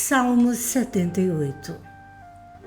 Salmos 78.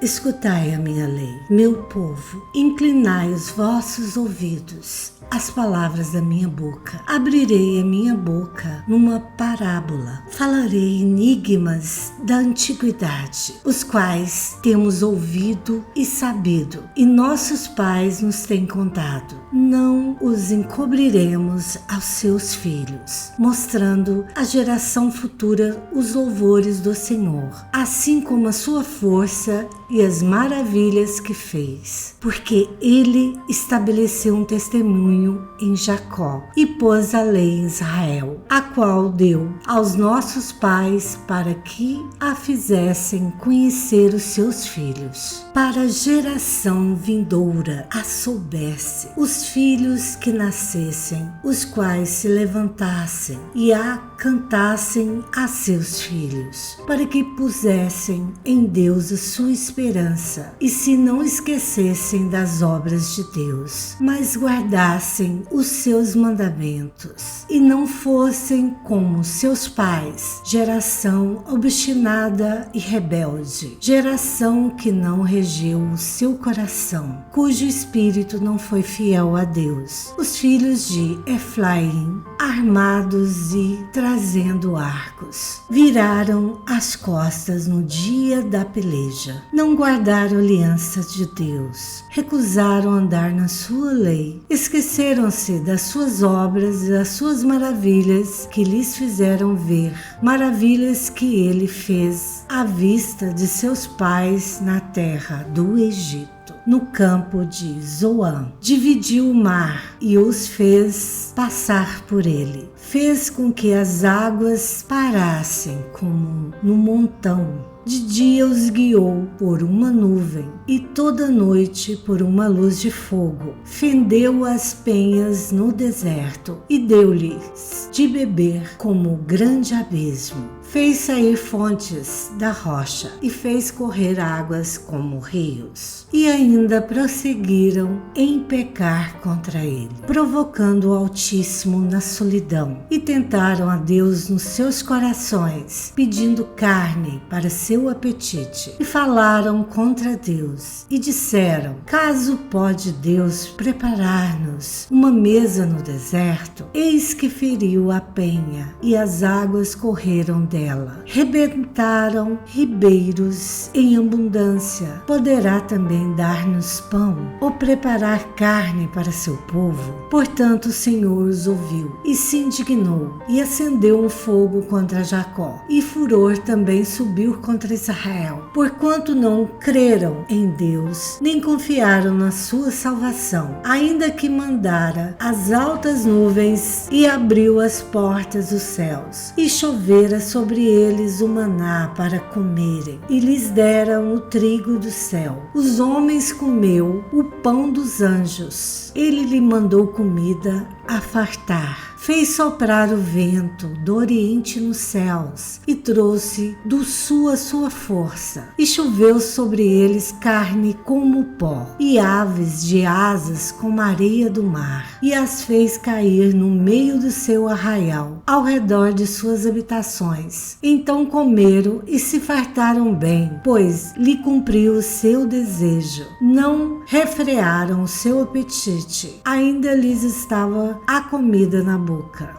Escutai a minha lei, meu povo, inclinai os vossos ouvidos às palavras da minha boca. Abrirei a minha boca numa parábola, falarei enigmas da antiguidade, os quais temos ouvido e sabido, e nossos pais nos têm contado. Não os encobriremos aos seus filhos, mostrando à geração futura os louvores do Senhor, assim como a sua força e as maravilhas que fez, porque ele estabeleceu um testemunho em Jacó e pôs a lei em Israel, a qual deu aos nossos pais para que a fizessem conhecer os seus filhos, para a geração vindoura a soubesse, os filhos que nascessem, os quais se levantassem e a cantassem a seus filhos, para que pusessem em Deus a sua esperança e se não esquecessem das obras de Deus, mas guardassem os seus mandamentos e não fossem como seus pais, geração obstinada e rebelde, geração que não regeu o seu coração, cujo espírito não foi fiel a Deus. Os filhos de Efraim, armados e trazendo arcos, viraram as costas no dia da peleja, não guardaram a aliança de Deus, recusaram andar na sua lei, esqueceram-se das suas obras e das suas maravilhas que lhes fizeram ver, maravilhas que ele fez à vista de seus pais na terra do Egito. No campo de Zoan, dividiu o mar e os fez passar por ele. Fez com que as águas parassem como no montão. De dia os guiou por uma nuvem e toda noite por uma luz de fogo. Fendeu as penhas no deserto e deu-lhes de beber como grande abismo. Fez sair fontes da rocha e fez correr águas como rios. E ainda prosseguiram em pecar contra ele, provocando o Altíssimo na solidão. E tentaram a Deus nos seus corações, pedindo carne para seu apetite. E falaram contra Deus e disseram: caso pode Deus preparar-nos uma mesa no deserto? Eis que feriu a penha e as águas correram dela. Rebentaram ribeiros em abundância. Poderá também dar-nos pão ou preparar carne para seu povo? Portanto o Senhor os ouviu e se indignou e acendeu um fogo contra Jacó, e furor também subiu contra Israel, porquanto não creram em Deus, nem confiaram na sua salvação, ainda que mandara as altas nuvens e abriu as portas dos céus, e chovera sobre eles o maná para comerem, e lhes deram o trigo do céu. Os homens comeu o pão dos anjos. Ele lhe mandou comida a fartar. Fez soprar o vento do oriente nos céus e trouxe do sul a sua força. E choveu sobre eles carne como pó e aves de asas como a areia do mar. E as fez cair no meio do seu arraial, ao redor de suas habitações. Então comeram e se fartaram bem, pois lhe cumpriu o seu desejo. Não refrearam o seu apetite. Ainda lhes estava a comida na boca.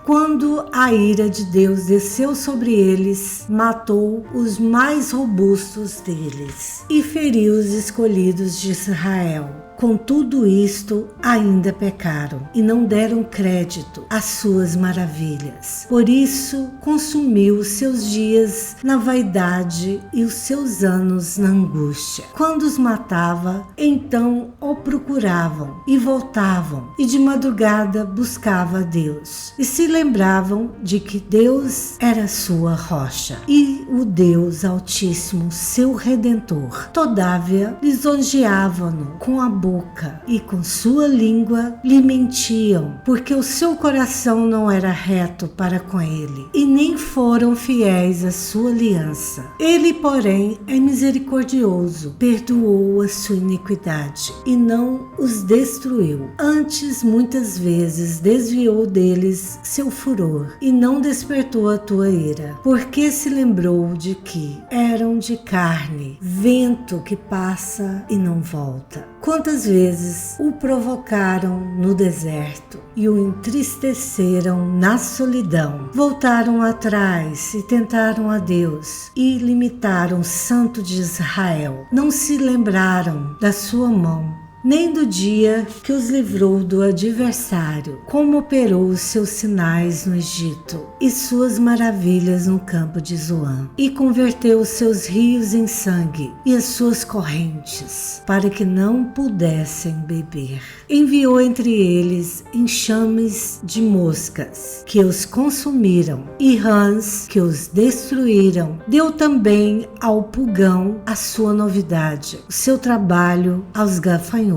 Quando a ira de Deus desceu sobre eles, matou os mais robustos deles e feriu os escolhidos de Israel. Com tudo isto, ainda pecaram e não deram crédito às suas maravilhas. Por isso, consumiu os seus dias na vaidade e os seus anos na angústia. Quando os matava, então o procuravam e voltavam, e de madrugada buscava a Deus. E se lembravam de que Deus era sua rocha e o Deus Altíssimo, seu Redentor. Todavia, lisonjeavam-no com a boca boca e com sua língua lhe mentiam, porque o seu coração não era reto para com ele, e nem foram fiéis à sua aliança. Ele, porém, é misericordioso, perdoou a sua iniquidade e não os destruiu. Antes, muitas vezes, desviou deles seu furor e não despertou a tua ira, porque se lembrou de que eram de carne, vento que passa e não volta. Quantas vezes o provocaram no deserto e o entristeceram na solidão. Voltaram atrás e tentaram a Deus e limitaram o Santo de Israel. Não se lembraram da sua mão, nem do dia que os livrou do adversário, como operou os seus sinais no Egito e suas maravilhas no campo de Zoan, e converteu os seus rios em sangue e as suas correntes, para que não pudessem beber. Enviou entre eles enxames de moscas, que os consumiram, e rãs que os destruíram. Deu também ao pulgão a sua novidade, o seu trabalho aos gafanhotos.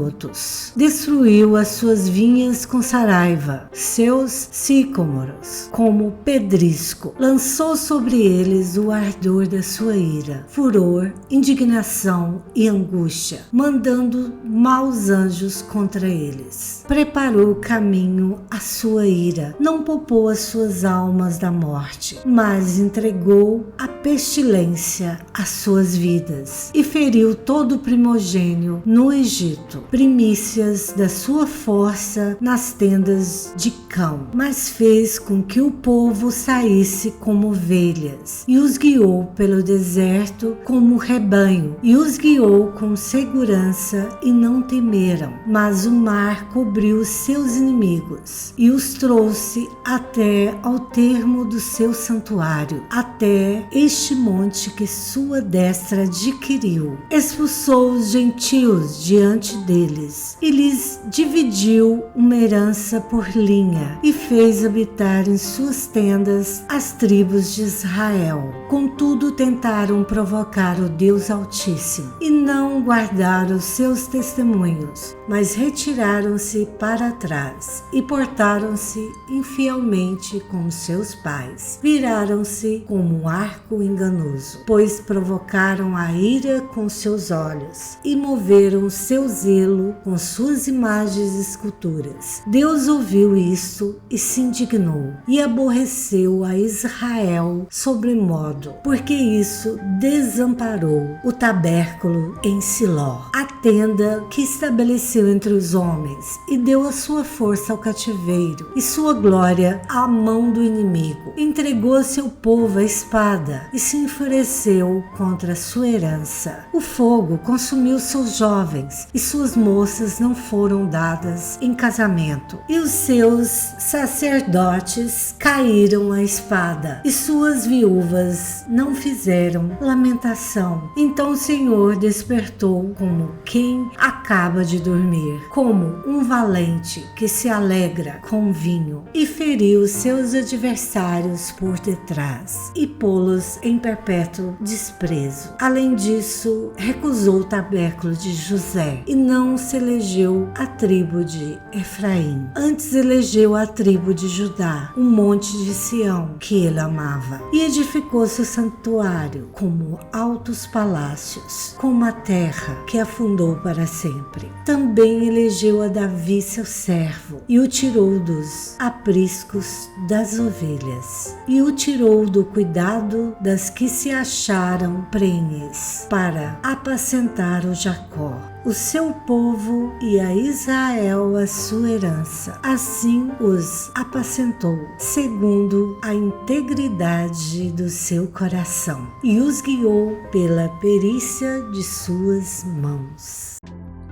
Destruiu as suas vinhas com saraiva, seus sicômoros como pedrisco. Lançou sobre eles o ardor da sua ira, furor, indignação e angústia, mandando maus anjos contra eles. Preparou o caminho à sua ira, não poupou as suas almas da morte, mas entregou a pestilência às suas vidas e feriu todo o primogênio no Egito, primícias da sua força nas tendas de cão, mas fez com que o povo saísse como ovelhas e os guiou pelo deserto como rebanho, e os guiou com segurança e não temeram, mas o mar cobriu seus inimigos e os trouxe até ao termo do seu santuário, até este monte que sua destra adquiriu. Expulsou os gentios diante deles e lhes dividiu uma herança por linha e fez habitar em suas tendas as tribos de Israel. Contudo, tentaram provocar o Deus Altíssimo e não guardaram seus testemunhos, mas retiraram-se para trás e portaram-se infielmente como seus pais. Viraram-se como um arco enganoso, pois provocaram a ira com seus olhos e moveram seu zelo com suas imagens e esculturas. Deus ouviu isso e se indignou e aborreceu a Israel sobremodo, porque isso desamparou o tabernáculo em Siló, a tenda que estabeleceu entre os homens, e deu a sua força ao cativeiro e sua glória à mão do inimigo. Entregou seu povo à espada e se enfureceu contra a sua herança. O fogo consumiu seus jovens e suas moças não foram dadas em casamento, e os seus sacerdotes caíram à espada e suas viúvas não fizeram lamentação. Então o Senhor despertou como quem acaba de dormir, como um valente que se alegra com vinho, e feriu seus adversários por detrás e pô-los em perpétuo desprezo. Além disso, recusou o tabernáculo de José e não se elegeu a tribo de Efraim. Antes elegeu a tribo de Judá, um monte de Sião que ele amava, e edificou seu santuário como altos palácios, como a terra que afundou para sempre. Também elegeu a Davi seu servo e o tirou dos apriscos das ovelhas e o tirou do cuidado das que se acharam prenhes, para apacentar o Jacó, o seu povo, e a Israel a sua herança. Assim os apacentou, segundo a integridade do seu coração, e os guiou pela perícia de suas mãos.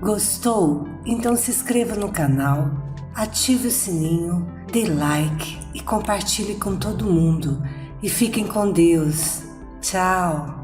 Gostou? Então se inscreva no canal, ative o sininho, dê like e compartilhe com todo mundo. E fiquem com Deus. Tchau!